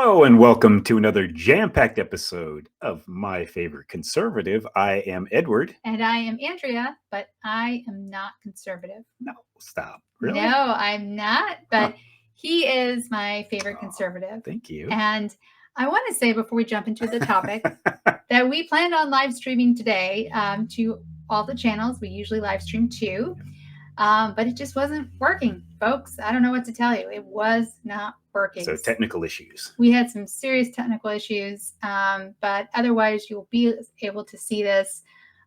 Hello and welcome to another jam-packed episode of My Favorite Conservative. I am Edward. And I am Andrea, but I am not conservative. No, stop. Really? No, I'm not, but he is my favorite conservative. Thank you. And I want to say before we jump into the topic that we planned on live streaming today to all the channels. We usually live stream to, but it just wasn't working, folks. I don't know what to tell you. It was not working. So technical issues. We had some serious technical issues, but otherwise you'll be able to see this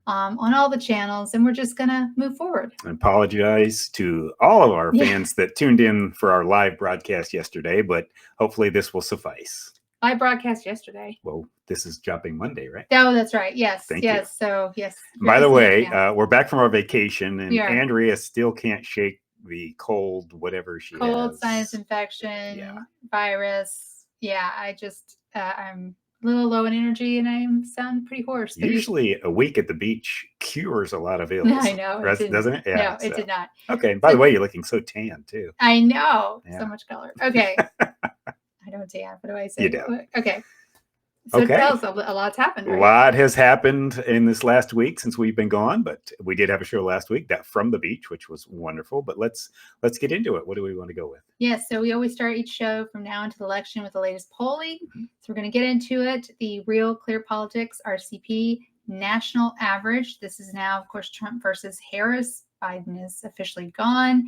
on all the channels, and we're just going to move forward. I apologize to all of our fans that tuned in for our live broadcast yesterday, but hopefully this will suffice. I broadcast yesterday. Well, this is dropping Monday, right? Oh, that's right. Yes. Thank you. So, yes. By the way, we're back from our vacation, and Yeah. Andrea still can't shake the cold, whatever she has. Cold, sinus infection, virus. Yeah, I just, I'm a little low in energy and I sound pretty hoarse. Usually a week at the beach cures a lot of ills. I know. Doesn't it? Yeah, no, it did not. Okay. And by the way, you're looking so tan too. I know. Yeah. So much color. Okay. I don't tan. What do I say? You don't. Okay. So tell us, a lot's happened. Right? A lot has happened in this last week since we've been gone, but we did have a show last week, that From the Beach, which was wonderful. But let's get into it. What do we want to go with? Yes, so we always start each show from now until the election with the latest polling. So we're going to get into it. The Real Clear Politics, RCP, national average. This is now, of course, Trump versus Harris. Biden is officially gone.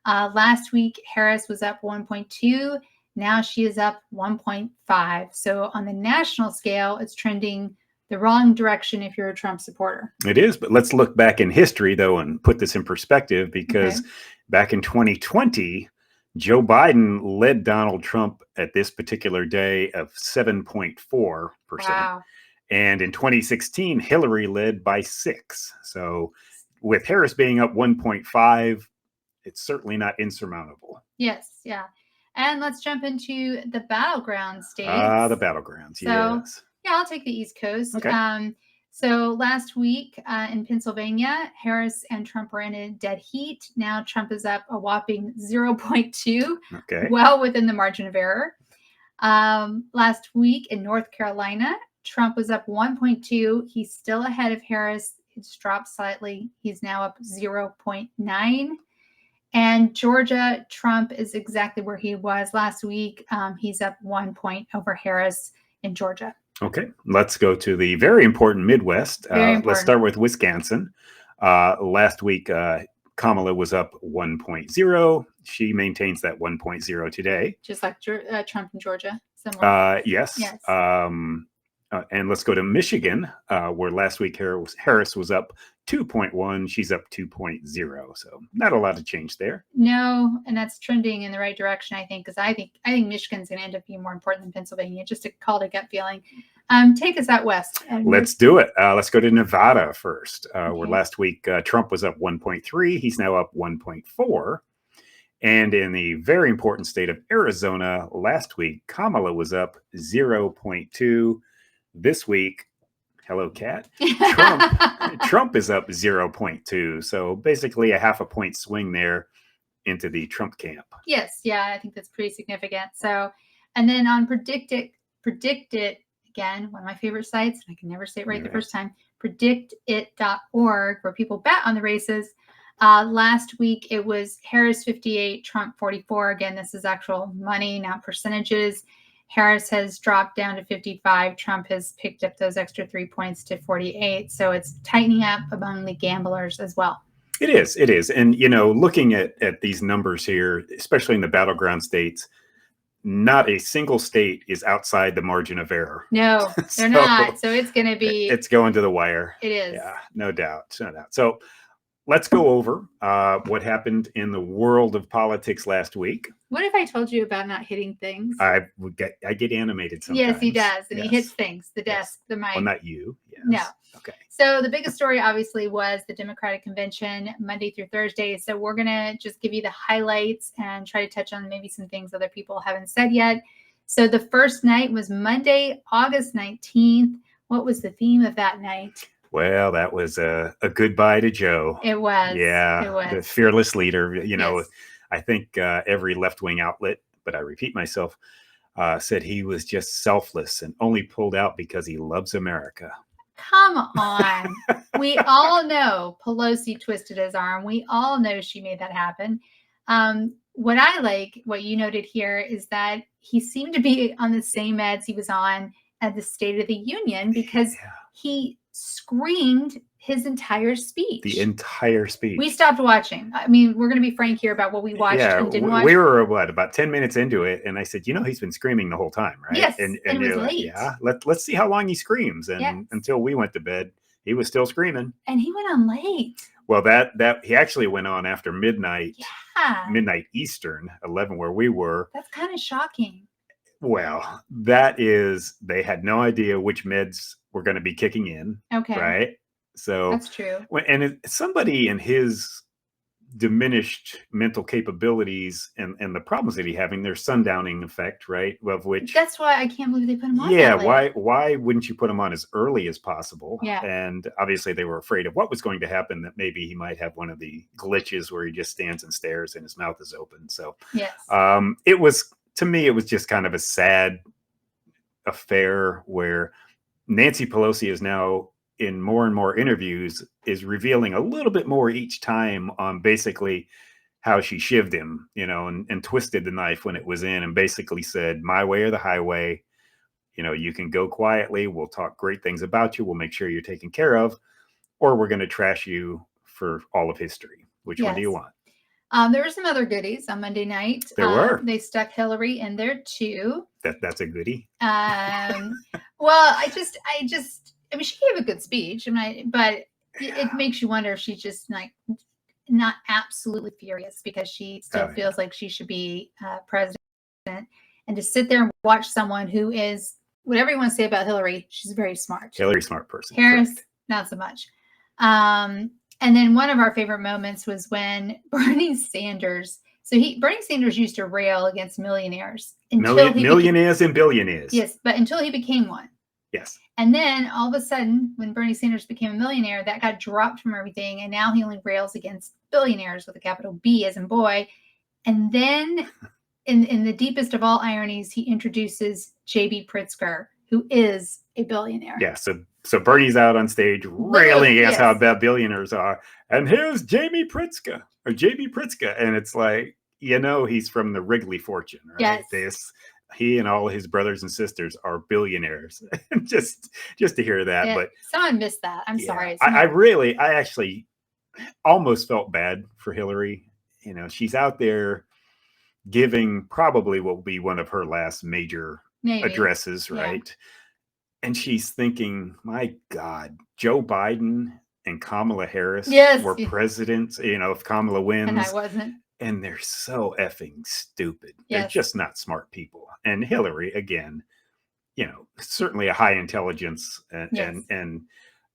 Last week, Harris was up 1.2. Now she is up 1.5. So on the national scale, it's trending the wrong direction if you're a Trump supporter. It is, but let's look back in history, though, and put this in perspective, because back in 2020, Joe Biden led Donald Trump at this particular day of 7.4%. Wow. And in 2016, Hillary led by 6. So with Harris being up 1.5, it's certainly not insurmountable. Yes, yeah. And let's jump into the battleground states. The battlegrounds, yes. Yeah, I'll take the East Coast. Okay. So last week in Pennsylvania, Harris and Trump were in a dead heat. Now Trump is up a whopping 0.2, well within the margin of error. Last week in North Carolina, Trump was up 1.2. He's still ahead of Harris. It's dropped slightly. He's now up 0.9. And Georgia, Trump is exactly where he was last week. He's up 1 point over Harris in Georgia. Okay, let's go to the very important Midwest. Let's start with Wisconsin. Last week, Kamala was up 1.0. She maintains that 1.0 today. Just like Trump in Georgia. Similar. Yes. And let's go to Michigan, where last week Harris was up 2.1. She's up 2.0. So not a lot of change there. No, and that's trending in the right direction, I think, because I think Michigan's going to end up being more important than Pennsylvania. Just to call it a gut feeling. Take us out west. Let's do it. Let's go to Nevada first, where last week Trump was up 1.3. He's now up 1.4. And in the very important state of Arizona, last week Kamala was up 0.2. This week, hello, Cat. Trump is up 0.2. So basically a half a point swing there into the Trump camp. Yes. Yeah, I think that's pretty significant. So, and then on Predict It, again, one of my favorite sites, I can never say it right the first time, predictit.org, where people bet on the races. Last week, it was Harris 58, Trump 44. Again, this is actual money, not percentages. Harris has dropped down to 55. Trump has picked up those extra 3 points to 48. So it's tightening up among the gamblers as well. It is. And, looking at these numbers here, especially in the battleground states, not a single state is outside the margin of error. No, they're not. So it's going to be. It's going to the wire. It is. Yeah, no doubt. So let's go over what happened in the world of politics last week. What if I told you about not hitting things? I get animated sometimes. Yes, he does. And he hits things, the desk, the mic. Well, not you. Yes. No. Okay. So the biggest story, obviously, was the Democratic convention Monday through Thursday. So we're going to just give you the highlights and try to touch on maybe some things other people haven't said yet. So the first night was Monday, August 19th. What was the theme of that night? Well, that was a goodbye to Joe. It was. Yeah. It was. The fearless leader. Yes. I think every left-wing outlet, but I repeat myself, said he was just selfless and only pulled out because he loves America. Come on. We all know Pelosi twisted his arm. We all know she made that happen. What I like, what you noted here, is that he seemed to be on the same meds he was on at the State of the Union, because he screamed his entire speech. The entire speech. We stopped watching. I mean, we're going to be frank here about what we watched and didn't watch. We were, about 10 minutes into it, and I said, he's been screaming the whole time, right? Yes, and it was late. Yeah, let's see how long he screams. And until we went to bed, he was still screaming. And he went on late. Well, that he actually went on after midnight. Yeah. Midnight Eastern, 11 where we were. That's kind of shocking. Well, they had no idea which meds were going to be kicking in. Okay. Right? So that's true. And somebody in his diminished mental capabilities and the problems that he's having, their sundowning effect, right? Of which that's why I can't believe they put him on. Yeah, why wouldn't you put him on as early as possible? Yeah. And obviously they were afraid of what was going to happen, that maybe he might have one of the glitches where he just stands and stares and his mouth is open. So yes. It was, to me, it was just kind of a sad affair where Nancy Pelosi is now, in more and more interviews, is revealing a little bit more each time on basically how she shivved him, and twisted the knife when it was in, and basically said, my way or the highway, you can go quietly. We'll talk great things about you. We'll make sure you're taken care of, or we're going to trash you for all of history. Which one do you want? There were some other goodies on Monday night. There were. They stuck Hillary in there too. That's a goodie. Well, I mean, she gave a good speech, but it makes you wonder if she's just not absolutely furious because she still feels like she should be president. And to sit there and watch someone who is, whatever you want to say about Hillary, she's very smart. Hillary, smart person. Harris, not so much. And then one of our favorite moments was when Bernie Sanders. Bernie Sanders used to rail against millionaires. Millionaires and billionaires. Yes, but until he became one. Yes. And then all of a sudden, when Bernie Sanders became a millionaire, that got dropped from everything. And now he only rails against billionaires with a capital B as in boy. And then in the deepest of all ironies, he introduces J.B. Pritzker, who is a billionaire. Yeah. So Bernie's out on stage railing against how bad billionaires are. And here's J.B. Pritzker. And it's like, he's from the Wrigley fortune, right? Yes. He and all his brothers and sisters are billionaires. just to hear that. Yeah, but someone missed that. I'm sorry. I actually almost felt bad for Hillary. She's out there giving probably what will be one of her last major addresses, right? Yeah. And she's thinking, my God, Joe Biden and Kamala Harris were presidents. If Kamala wins. And I wasn't. And they're so effing stupid. Yes. They're just not smart people. And Hillary, again, certainly a high intelligence and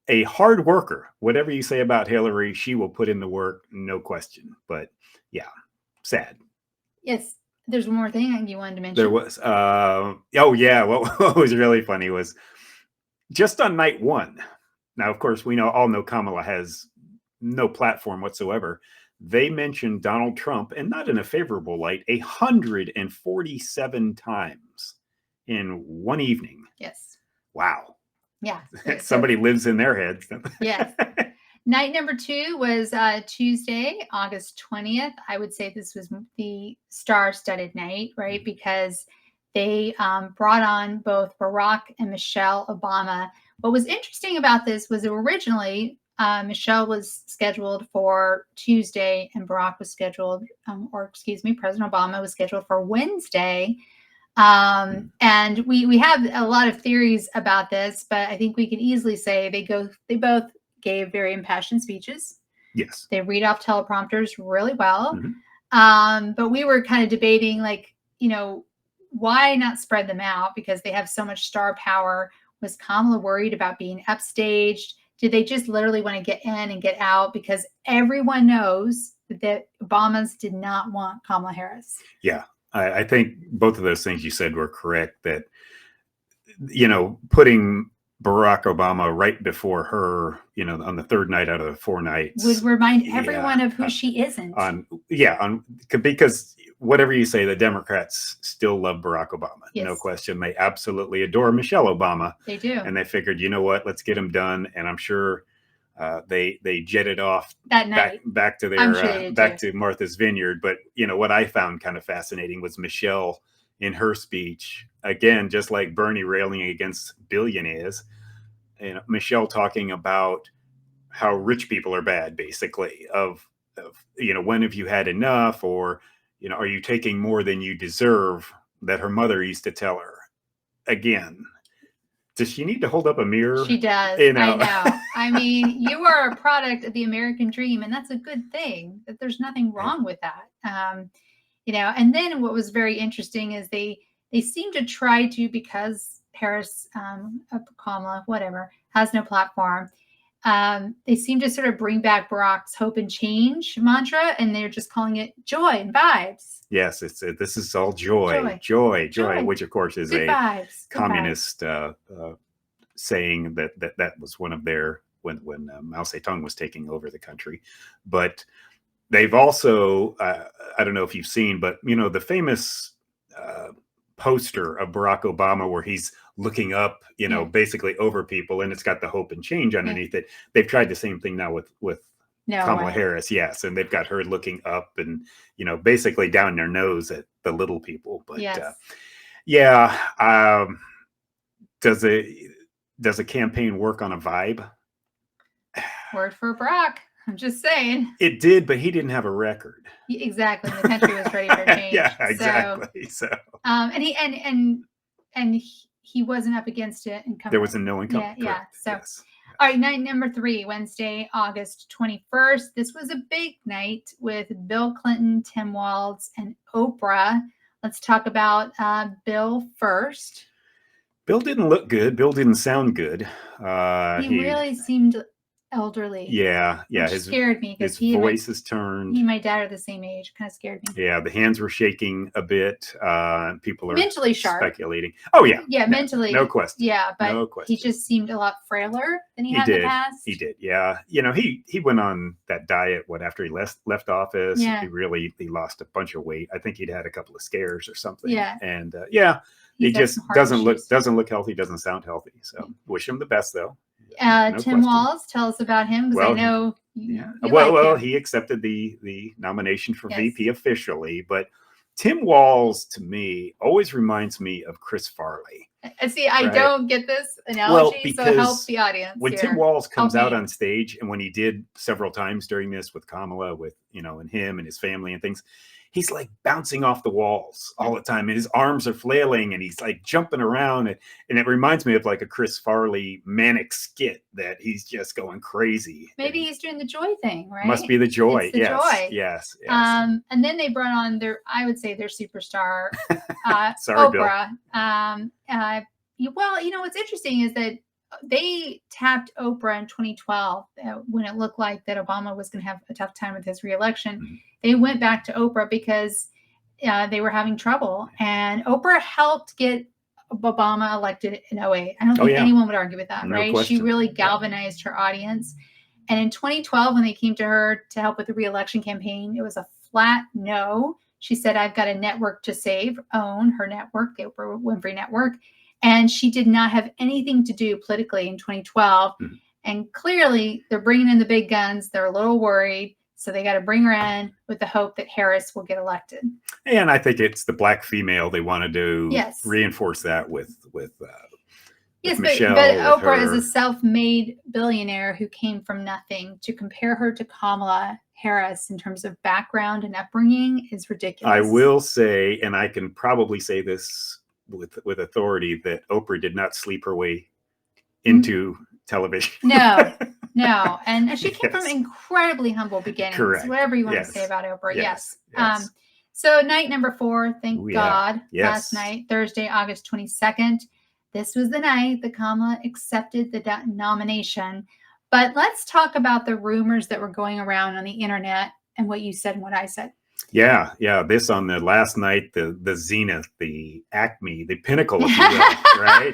a hard worker. Whatever you say about Hillary, she will put in the work, no question. But yeah, sad. Yes. There's one more thing you wanted to mention. There was. What was really funny was just on night one. Now, of course, we all know Kamala has no platform whatsoever. They mentioned Donald Trump, and not in a favorable light, 147 times in one evening. Yes. Wow. Yeah. Somebody lives in their heads. Yes. Night number 2 was Tuesday, August 20th. I would say this was the star-studded night, right? Because they brought on both Barack and Michelle Obama. What was interesting about this was originally Michelle was scheduled for Tuesday and Barack was scheduled, President Obama was scheduled for Wednesday. And we have a lot of theories about this, but I think we can easily say they both gave very impassioned speeches. Yes. They read off teleprompters really well. Mm-hmm. But we were kind of debating, why not spread them out? Because they have so much star power. Was Kamala worried about being upstaged? Did they just literally want to get in and get out? Because everyone knows that Obamas did not want Kamala Harris. Yeah, I think both of those things you said were correct. That, putting Barack Obama right before her, on the third night out of the 4 nights, would remind everyone of who she isn't. Because whatever you say, the Democrats still love Barack Obama. Yes. No question. They absolutely adore Michelle Obama. They do. And they figured, you know what, let's get him done. And I'm sure they jetted off that night back to their back to Martha's Vineyard. But what I found kind of fascinating was Michelle in her speech, again, just like Bernie railing against billionaires, Michelle talking about how rich people are bad, basically, of when have you had enough, or are you taking more than you deserve, that her mother used to tell her. Again, does she need to hold up a mirror? She does. I know. I mean, you are a product of the American dream, and that's a good thing. That there's nothing wrong with that. And then what was very interesting is they seem to try to, because Harris, Kamala, whatever, has no platform. They seem to sort of bring back Barack's hope and change mantra, and they're just calling it joy and vibes. Yes, this is all joy, which of course is good a vibes, communist saying that was one of their when Mao Zedong was taking over the country. But they've also, I don't know if you've seen, but the famous poster of Barack Obama where he's looking up, basically over people, and it's got the hope and change underneath it. They've tried the same thing now with Kamala Harris, yes, and they've got her looking up and basically down their nose at the little people. But does a campaign work on a vibe? Word for Barack. I'm just saying. It did, but he didn't have a record. Exactly. The country was ready for change. Yeah, exactly. So and he wasn't up against it. There was no incumbent. Yeah. So, yes. All right, night number 3, Wednesday, August 21st. This was a big night with Bill Clinton, Tim Walz, and Oprah. Let's talk about Bill first. Bill didn't look good. Bill didn't sound good. He really seemed elderly. Yeah. Which scared me because his voice is turned. He and my dad are the same age. Kind of scared me. Yeah, the hands were shaking a bit. People are mentally sharp, speculating. Oh yeah, mentally, no question. Yeah, but he just seemed a lot frailer than he had in the past. He did. Yeah, he went on that diet after he left office. Yeah. He lost a bunch of weight. I think he'd had a couple of scares or something. Yeah, and he just doesn't look healthy. Doesn't sound healthy. So wish him the best though. Tim Walz, tell us about him, because I know he accepted the nomination for VP officially, but Tim Walz to me always reminds me of Chris Farley. See, I don't get this analogy, so help the audience. When Tim Walz comes out on stage, and when he did several times during this with Kamala, with and him and his family and things, he's like bouncing off the walls all the time, and his arms are flailing, and he's like jumping around, and it reminds me of like a Chris Farley manic skit that he's just going crazy. Maybe he's doing the joy thing, right? Must be the joy. It's the joy. Yes. And then they brought on their superstar, Sorry, Oprah. What's interesting is that they tapped Oprah in 2012 when it looked like that Obama was going to have a tough time with his reelection. Mm-hmm. They went back to Oprah because they were having trouble, and Oprah helped get Obama elected in 2008. I don't think anyone would argue with that, right? Question. She really galvanized her audience. And in 2012, when they came to her to help with the reelection campaign, it was a flat no. She said, I've got a network to save, own her network, the Oprah Winfrey Network. And she did not have anything to do politically in 2012. Mm-hmm. And clearly, they're bringing in the big guns. They're a little worried. So they got to bring her in with the hope that Harris will get elected. And I think it's the black female. They wanted to reinforce that with Michelle. But Oprah is a self-made billionaire who came from nothing. To compare her to Kamala Harris in terms of background and upbringing is ridiculous. I will say, and I can probably say this with authority, that Oprah did not sleep her way into television. No. And she came from incredibly humble beginnings. Correct. Whatever you want to say about Oprah. Yes. So night number 4, thank God, last night, Thursday, August 22nd. This was the night that Kamala accepted the nomination. But let's talk about the rumors that were going around on the internet and what you said and what I said. Yeah, yeah. This on the last night, the zenith, the acme, the pinnacle, if you will, right,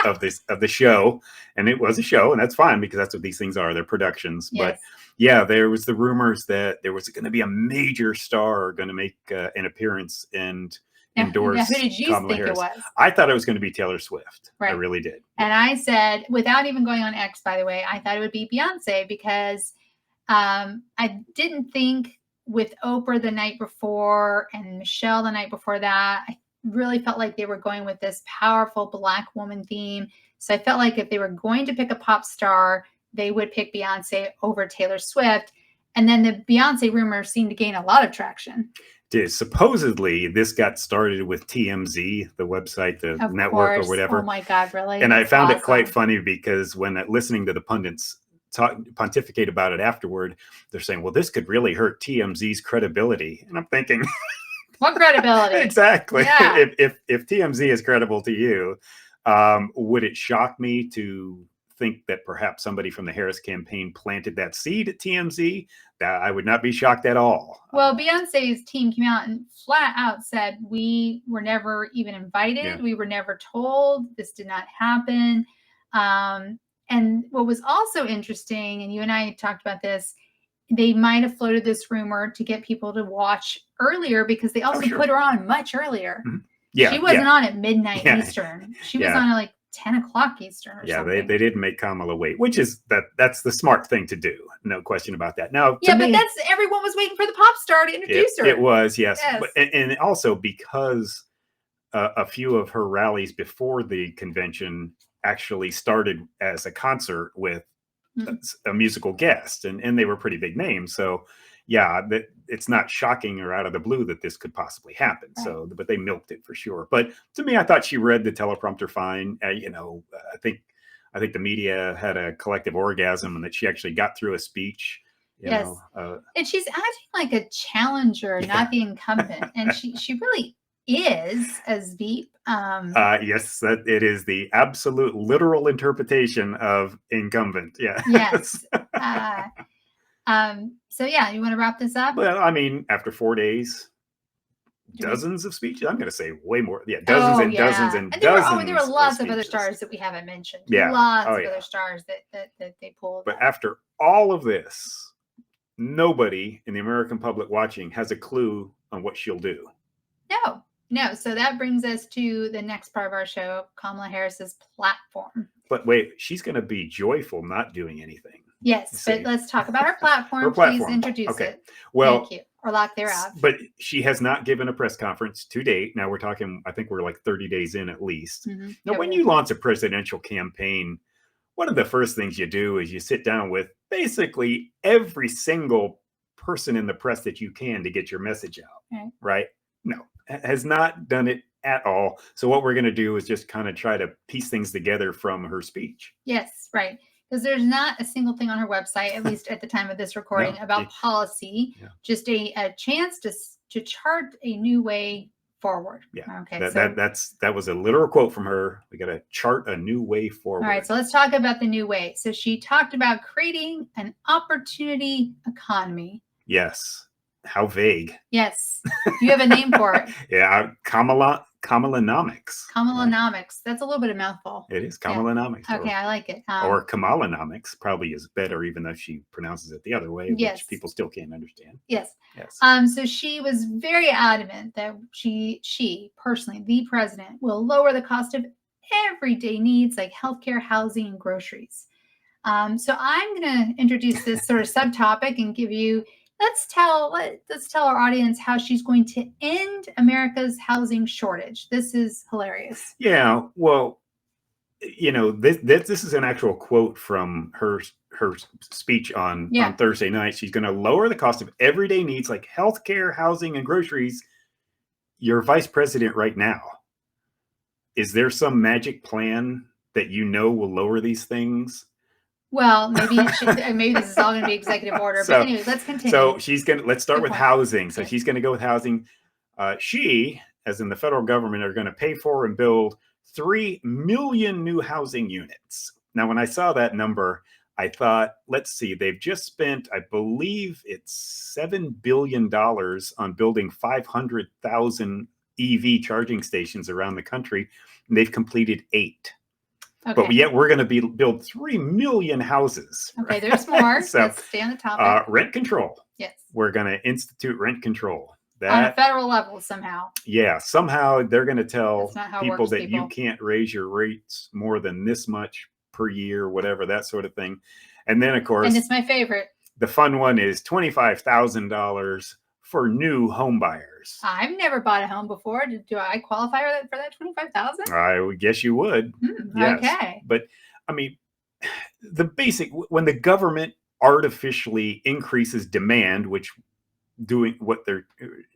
of the show, and it was a show, and that's fine because that's what these things are. They're productions. Yes. But yeah, there was the rumors that there was going to be a major star going to make an appearance and endorse who did you Kamala think Harris. it was? I thought it was going to be Taylor Swift. Right. I really did. And I said, without even going on X, by the way, I thought it would be Beyonce because I didn't think with Oprah the night before and Michelle the night before that, I really felt like they were going with this powerful Black woman theme. So I felt like if they were going to pick a pop star, they would pick Beyonce over Taylor Swift. And then the Beyonce rumor seemed to gain a lot of traction. Supposedly, this got started with TMZ, the website, the network or whatever. Oh my God, really? And I found it quite funny because when listening to the pundits pontificate about it afterward, they're saying, well, this could really hurt TMZ's credibility. And I'm thinking, what credibility? Exactly. Yeah. If TMZ is credible to you, would it shock me to think that perhaps somebody from the Harris campaign planted that seed at TMZ? That I would not be shocked at all. Well, Beyonce's team came out and flat out said, we were never even invited. Yeah. We were never told. This did not happen. And what was also interesting, and you and I talked about this, they might have floated this rumor to get people to watch earlier because they also put her on much earlier. Mm-hmm. Yeah, she wasn't on at midnight Eastern. She was on at like 10 o'clock Eastern or something. They didn't make Kamala wait, which is that's the smart thing to do. No question about that. Now, but that's everyone was waiting for the pop star to introduce her. It was, yes. But, and also because a few of her rallies before the convention actually started as a concert with a musical guest, and they were pretty big names. So yeah, it's not shocking or out of the blue that this could possibly happen. Right. So, but they milked it for sure. But to me, I thought she read the teleprompter fine. I think the media had a collective orgasm and that she actually got through a speech. You know, and she's acting like a challenger, not the incumbent. And she really is as Veep. Yes, that it is the absolute literal interpretation of incumbent. Yeah. Yes. So yeah, you want to wrap this up? Well, I mean, after 4 days, dozens of speeches. I'm going to say way more. Yeah, dozens and dozens and dozens. There were lots of other stars that we haven't mentioned. Yeah, lots of other stars that they pulled. But after all of this, nobody in the American public watching has a clue on what she'll do. No. So that brings us to the next part of our show, Kamala Harris's platform. But wait, she's going to be joyful not doing anything. Yes, but let's talk about her platform. Please introduce it. Well, thank you. Or lack thereof. But she has not given a press conference to date. Now we're talking, I think we're like 30 days in at least. Mm-hmm. Now, when you launch a presidential campaign, one of the first things you do is you sit down with basically every single person in the press that you can to get your message out. Right? No, has not done it at all. So what we're going to do is just kind of try to piece things together from her speech. Yes, right. Because there's not a single thing on her website, at least at the time of this recording, about policy. Yeah. Just a chance to chart a new way forward. Yeah. Okay. That was a literal quote from her. We got to chart a new way forward. All right. So let's talk about the new way. So she talked about creating an opportunity economy. Yes. How vague. Yes. You have a name for it. Yeah. Kamalanomics. Kamalanomics. That's a little bit of a mouthful. It is Kamalanomics. Yeah. Okay, I like it. Or Kamalanomics probably is better, even though she pronounces it the other way, which people still can't understand. Yes. So she was very adamant that she personally, the president, will lower the cost of everyday needs like healthcare, housing, and groceries. So I'm going to introduce this sort of subtopic and give you. Let's tell our audience how she's going to end America's housing shortage. This is hilarious. Yeah, well, this is an actual quote from her speech on Thursday night. She's going to lower the cost of everyday needs like healthcare, housing, and groceries. You're vice president right now. Is there some magic plan that will lower these things? Well, maybe this is all going to be executive order. But anyway, let's continue. So let's start with housing. So she's going to go with housing. She, as in the federal government, are going to pay for and build 3 million new housing units. Now, when I saw that number, I thought, let's see, they've just spent, I believe it's $7 billion on building 500,000 EV charging stations around the country. And they've completed 8. Okay. But yet we're going to build 3 million houses. Okay, there's more. So, let's stay on the topic. Rent control. Yes. We're going to institute rent control. On a federal level somehow. Yeah, somehow they're going to tell people that you can't raise your rates more than this much per year, whatever, that sort of thing. And then, of course, and it's my favorite. The fun one is $25,000 for new home buyers. I've never bought a home before. Do I qualify for that $25,000? I would guess you would. Yes. Okay. But I mean, the basic, when the government artificially increases demand, which doing what they're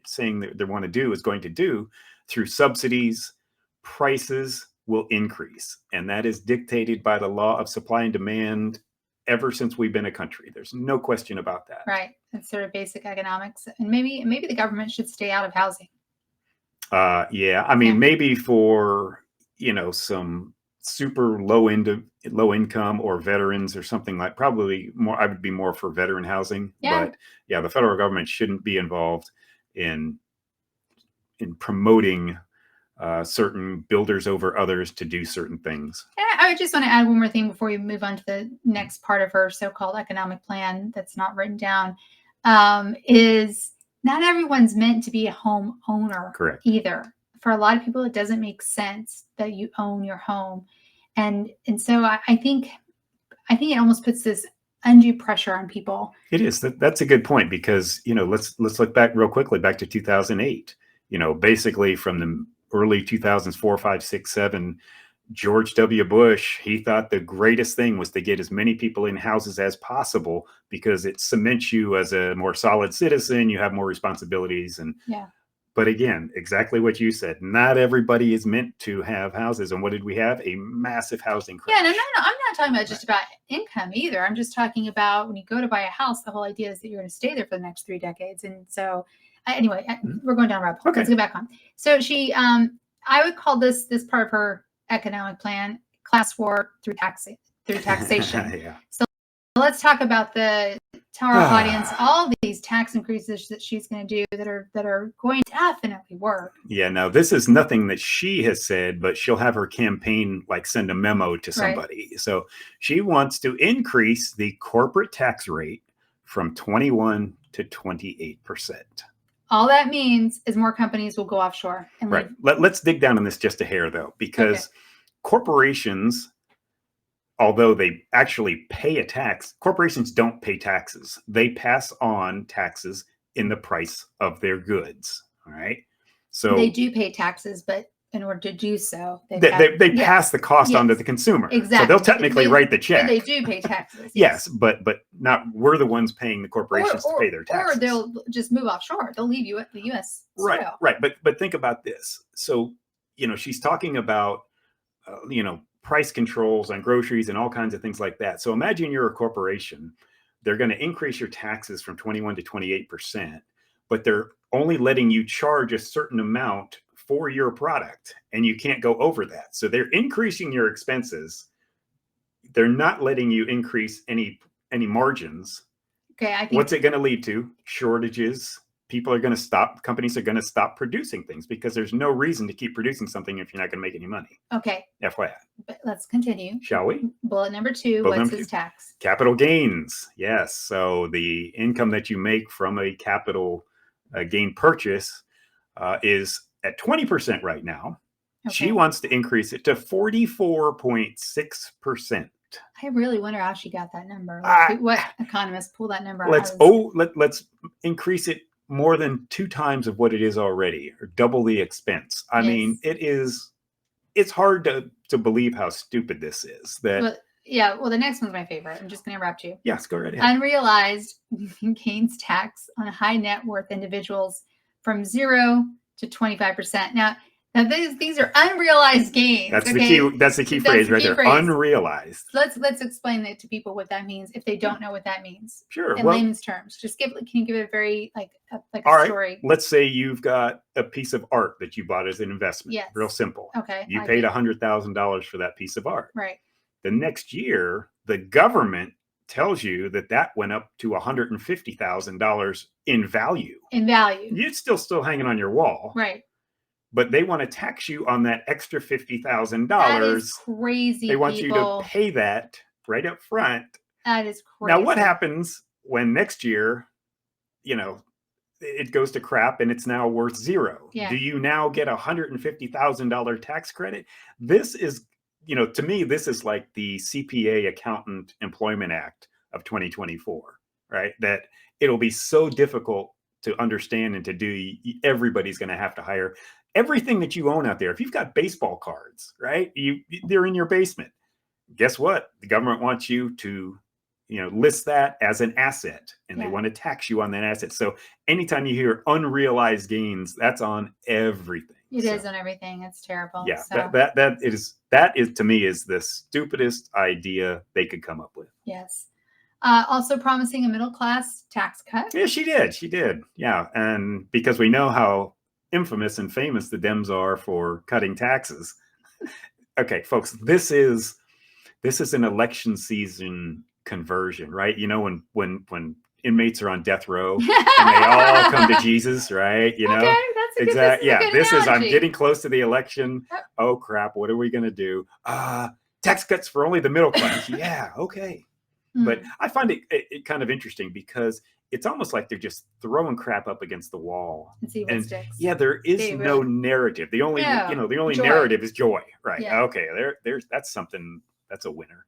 saying that they want to do is going to do through subsidies, prices will increase. And that is dictated by the law of supply and demand ever since we've been a country. There's no question about that. Right. It's sort of basic economics. And maybe the government should stay out of housing. Yeah. I mean, maybe for, some super low income or veterans or something like, probably more, I would be more for veteran housing. Yeah. But yeah, the federal government shouldn't be involved in promoting certain builders over others to do certain things. I just want to add one more thing before we move on to the next part of her so-called economic plan that's not written down, is not everyone's meant to be a home owner. Correct. Either. For a lot of people, it doesn't make sense that you own your home. And so I think it almost puts this undue pressure on people. It is. That's a good point because, let's look back real quickly back to 2008. Basically from the early 2000s, 4, 5, 6, 7, George W. Bush, he thought the greatest thing was to get as many people in houses as possible because it cements you as a more solid citizen. You have more responsibilities. But again, exactly what you said, not everybody is meant to have houses. And what did we have? A massive housing crash. Yeah, no, I'm not talking about just about income either. I'm just talking about when you go to buy a house, the whole idea is that you're going to stay there for the next 3 decades. And so anyway, we're going down a rabbit hole. Okay. Let's get back on. So she, I would call this part of her economic plan, class war through taxation. Yeah. So let's talk about tell our audience all these tax increases that she's going to do that are going to definitely work. Yeah. Now this is nothing that she has said, but she'll have her campaign send a memo to somebody. Right. So she wants to increase the corporate tax rate from 21 to 28%. All that means is more companies will go offshore. And right. Let's dig down on this just a hair, though, because corporations, although they actually pay a tax, corporations don't pay taxes. They pass on taxes in the price of their goods. All right. So they do pay taxes, but in order to do so, they pass the cost on to the consumer. Exactly. So they'll technically write the check. But they do pay taxes. Yes, but not we're the ones paying the corporations to pay their taxes. Or they'll just move offshore. They'll leave you at the U.S. soil. Right. But think about this. So, she's talking about, price controls on groceries and all kinds of things like that. So imagine you're a corporation. They're going to increase your taxes from 21 to 28%, but they're only letting you charge a certain amount for your product, and you can't go over that. So they're increasing your expenses. They're not letting you increase any margins. Okay, I think what's it going to lead to? Shortages. People are going to stop. Companies are going to stop producing things because there's no reason to keep producing something if you're not going to make any money. Okay. FYI. But let's continue. Shall we? Bullet number 2. What's his tax? Capital gains. Yes. So the income that you make from a capital gain purchase is at 20% right now. Okay. She wants to increase it to 44.6%. I really wonder how she got that number. What economists pull that number out? Let's increase it more than 2 times of what it is already, or double the expense. I mean, it's hard to believe how stupid this is. Well, the next one's my favorite. I'm just going to interrupt you. Yes, go right ahead. Unrealized gains tax on high net worth individuals from 0 to 25%. Now these are unrealized gains. That's the key. That's the key phrase right there. Unrealized. Let's explain that to people what that means if they don't know what that means. Sure. In layman's terms, can you give it a very a story? Let's say you've got a piece of art that you bought as an investment. Yes. Real simple. Okay. You paid $100,000 for that piece of art. Right. The next year, the government tells you that went up to $150,000 in value. In value. You're still hanging on your wall. Right. But they want to tax you on that extra $50,000. That is crazy. They want you to pay that right up front. That is crazy. Now, what happens when next year, it goes to crap and it's now worth zero? Yeah. Do you now get $150,000 tax credit? This is, to me, this is like the CPA Accountant Employment Act of 2024, right? That it'll be so difficult to understand and to do. Everybody's going to have to hire everything that you own out there. If you've got baseball cards, right? They're in your basement. Guess what? The government wants you to, list that as an asset, and they want to tax you on that asset. So anytime you hear unrealized gains, that's on everything. It is on everything. It's terrible. Yeah, so. that is to me is the stupidest idea they could come up with. Yes. Also promising a middle class tax cut. Yeah, she did. Yeah, and because we know how infamous and famous the Dems are for cutting taxes. Okay, folks, this is an election season conversion, right? When inmates are on death row and they all come to Jesus, right? Okay, that's a exactly. Yeah, I'm getting close to the election. Oh crap, what are we going to do? Tax cuts for only the middle class. Yeah, okay. But I find it kind of interesting because it's almost like they're just throwing crap up against the wall. And see what sticks. Yeah, there is no narrative. The only joy. narrative is joy, right? Yeah. Okay, that's something. That's a winner.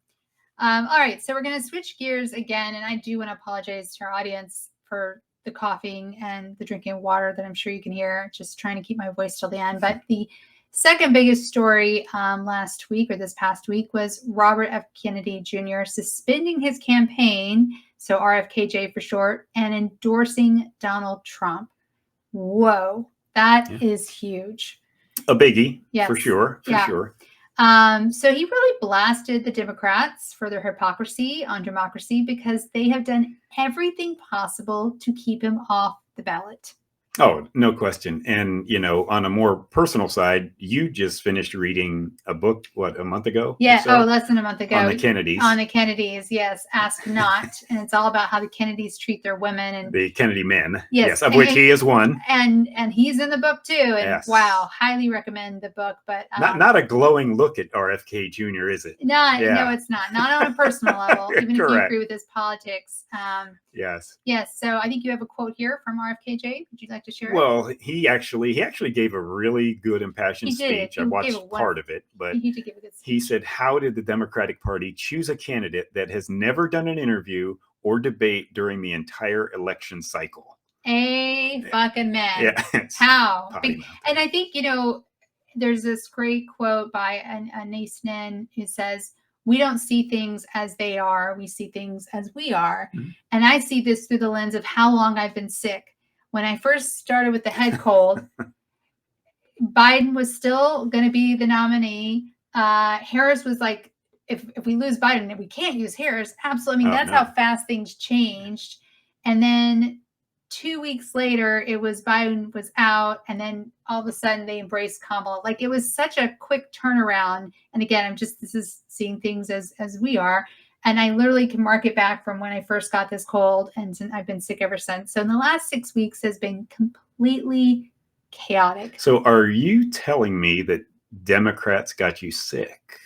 All right, so we're going to switch gears again, and I do want to apologize to our audience for the coughing and the drinking of water that I'm sure you can hear. Just trying to keep my voice till the end. But the second biggest story last week or this past week was Robert F. Kennedy Jr. suspending his campaign, so RFKJ for short, and endorsing Donald Trump. Whoa, that is huge. A biggie, for sure. So he really blasted the Democrats for their hypocrisy on democracy because they have done everything possible to keep him off the ballot. Oh, no question. And, on a more personal side, you just finished reading a book, a month ago? Yeah. Less than a month ago. On the Kennedys. On the Kennedys, yes. Ask Not. And it's all about how the Kennedys treat their women. And the Kennedy men. Yes. Of which he is one. And he's in the book too. And wow, highly recommend the book. But not a glowing look at RFK Jr., is it? No, it's not. Not on a personal level, even if you agree with his politics. Yes. Yes. So I think you have a quote here from RFKJ. Would you like to share it? Well, he actually gave a really good impassioned speech. I watched part of it, but he did give a good speech. He said, "How did the Democratic Party choose a candidate that has never done an interview or debate during the entire election cycle?" Fucking man. Yeah. How? And I think, there's this great quote by Anais Nin who says, "We don't see things as they are. We see things as we are." Mm-hmm. And I see this through the lens of how long I've been sick. When I first started with the head cold, Biden was still going to be the nominee. Harris was like, if we lose Biden, we can't use Harris. Absolutely. I mean, that's how fast things changed. And then 2 weeks later, it was Biden was out. And then all of a sudden they embraced Kamala. Like it was such a quick turnaround. And again, this is seeing things as we are. And I literally can mark it back from when I first got this cold, and I've been sick ever since. So in the last 6 weeks has been completely chaotic. So are you telling me that Democrats got you sick?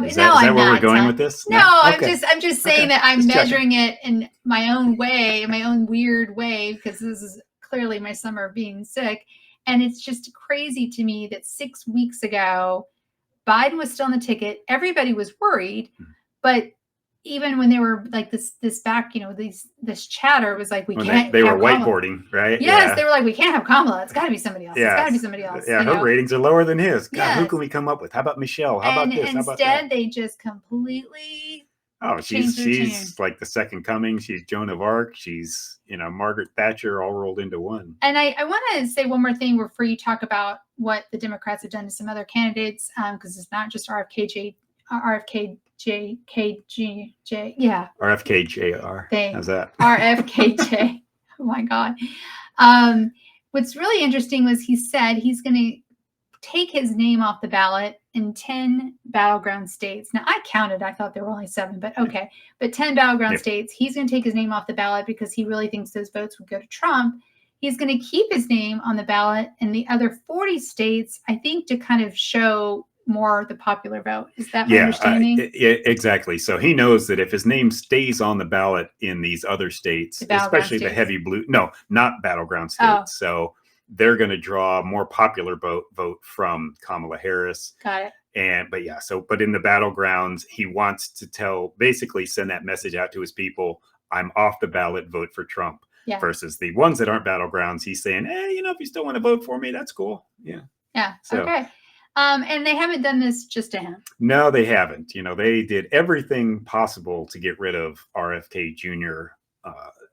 Is that where we're going with this? No, okay. I'm just saying that I'm measuring it in my own way, in my own weird way, because this is clearly my summer of being sick. And it's just crazy to me that 6 weeks ago, Biden was still on the ticket. Everybody was worried. But even when they were like this back, this chatter was like, they were whiteboarding, right? Yes, they were like, we can't have Kamala. It's got to be somebody else. Yes. It's got to be somebody else. Yeah, her ratings are lower than his. God, who can we come up with? How about Michelle? How about this? How about that? Instead, they just completely she's like the second coming. She's Joan of Arc. She's, Margaret Thatcher all rolled into one. And I want to say one more thing before you talk about what the Democrats have done to some other candidates, because it's not just RFKJKG, yeah. RFKJR. How's that? RFKJ. Oh my God. What's really interesting was he said he's going to take his name off the ballot in 10 battleground states. Now, I counted. I thought there were only 7, but okay. But 10 battleground states. He's going to take his name off the ballot because he really thinks those votes would go to Trump. He's going to keep his name on the ballot in the other 40 states, I think, to kind of show more the popular vote. Is that my understanding? Exactly. So he knows that if his name stays on the ballot in these other states, especially the heavy blue, no, not battleground states. So they're going to draw more popular vote from Kamala Harris. Got it. But in the battlegrounds, he wants to basically send that message out to his people. I'm off the ballot, vote for Trump. Yeah. Versus the ones that aren't battlegrounds, he's saying, hey, if you still want to vote for me, that's cool. Yeah. Yeah. So, okay. And they haven't done this just to him. No, they haven't. They did everything possible to get rid of RFK Jr.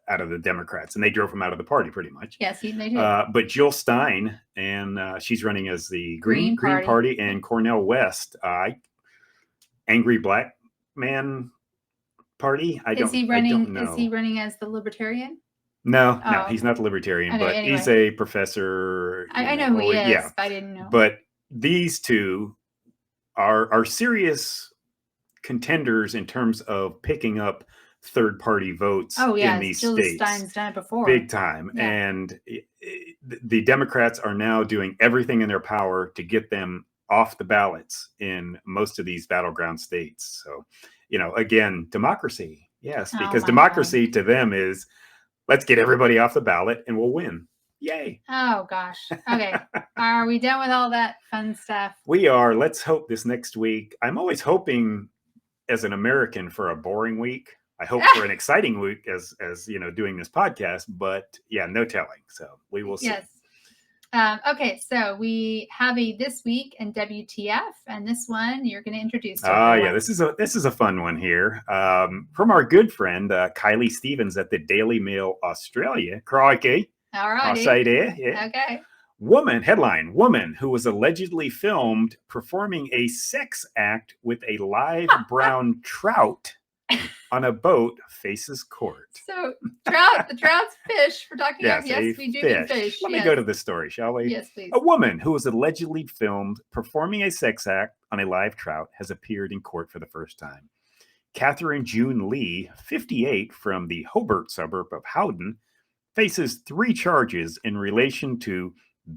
Out of the Democrats, and they drove him out of the party pretty much. Yes, they did. But Jill Stein, and she's running as the Green Party, and Cornel West, Angry Black Man Party. Is he running as the Libertarian? No, he's not the Libertarian, but anyway. He's a professor. I know who he is. Yeah. I didn't know. But these two are serious contenders in terms of picking up third-party votes in these states. Stein's done it before. Big time. Yeah. And the Democrats are now doing everything in their power to get them off the ballots in most of these battleground states. So, again, democracy. Yes, because democracy to them is, let's get everybody off the ballot and we'll win. Yay. Oh, gosh. Okay. Are we done with all that fun stuff? We are. Let's hope this next week. I'm always hoping as an American for a boring week. I hope for an exciting week as doing this podcast, but no telling. So we will see. Yes. Okay. So we have a This Week and WTF, and this one you're going to introduce. This is a fun one here. From our good friend, Kylie Stevens at the Daily Mail Australia. Crikey. All right. I'll say there. Yeah. Okay. Headline, woman who was allegedly filmed performing a sex act with a live brown trout on a boat faces court. So the trout's fish we're talking about. Yes, we do mean fish. Let me go to the story, shall we? Yes, please. A woman who was allegedly filmed performing a sex act on a live trout has appeared in court for the first time. Catherine June Lee, 58, from the Hobart suburb of Howden, faces 3 charges in relation to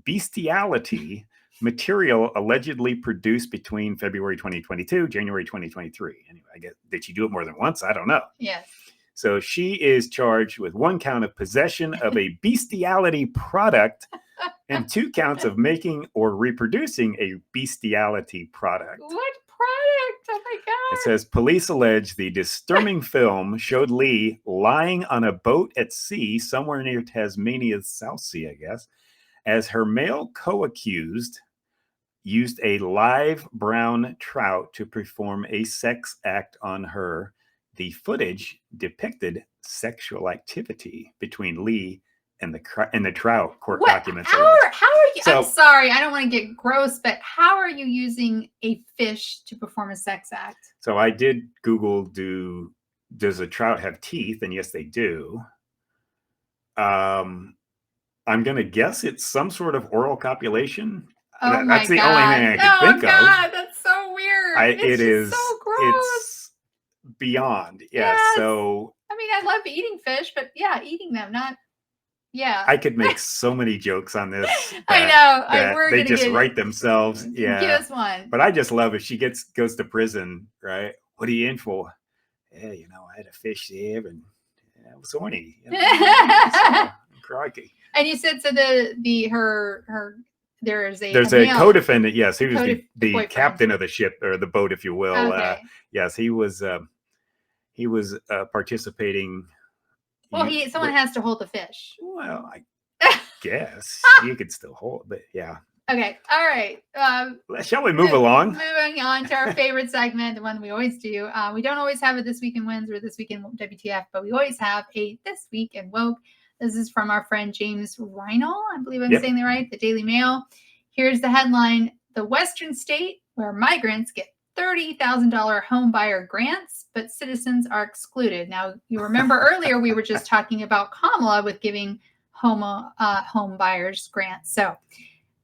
bestiality material allegedly produced between February 2022, January 2023. Anyway, I guess, did she do it more than once? I don't know. Yes. So she is charged with 1 count of possession of a bestiality product and 2 counts of making or reproducing a bestiality product. What product? Oh my God. It says police allege the disturbing film showed Lee lying on a boat at sea somewhere near Tasmania's South Sea, I guess, as her male co-accused used a live brown trout to perform a sex act on her. The footage depicted sexual activity between Lee and the trout, court documents. How are you? I'm sorry, I don't want to get gross, but how are you using a fish to perform a sex act? So I did Google, does a trout have teeth? And yes, they do. I'm going to guess it's some sort of oral copulation. Oh That's the God. only thing I can think of. Oh God, that's so weird. It is so gross. It's beyond. Yeah. Yes. So I mean, I love eating fish, but eating them, not. Yeah. I could make so many jokes on this. I know. They just write themselves. Yeah. Give us one. But I just love if she goes to prison, right? What are you in for? Yeah, I had a fish there and I was horny. Crikey. And you said so there's a co-defendant, yes, he was the captain of the ship or the boat, if you will. Okay. Yes, he was participating. Well, someone has to hold the fish. Well, I guess you could still hold, but yeah. Okay, all right. Shall we move along? Moving on to our favorite segment, the one we always do. We don't always have a This Week in Wins or This Week in WTF, but we always have a This Week in Woke. This is from our friend James Reinl. I believe I'm saying that right. The Daily Mail. Here's the headline: the Western state where migrants get $30,000 home buyer grants, but citizens are excluded. Now, you remember earlier we were just talking about Kamala with giving home buyers grants. So,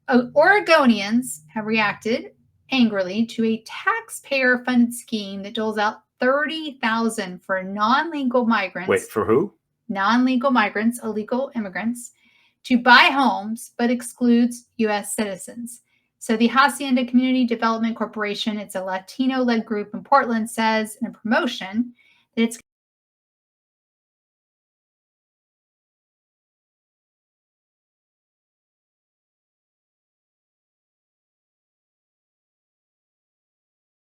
Oregonians have reacted angrily to a taxpayer-funded scheme that doles out $30,000 for non-legal migrants. Wait, for who? Non-legal migrants, illegal immigrants, to buy homes, but excludes U.S. citizens. So the Hacienda Community Development Corporation, it's a Latino-led group in Portland, says in a promotion that it's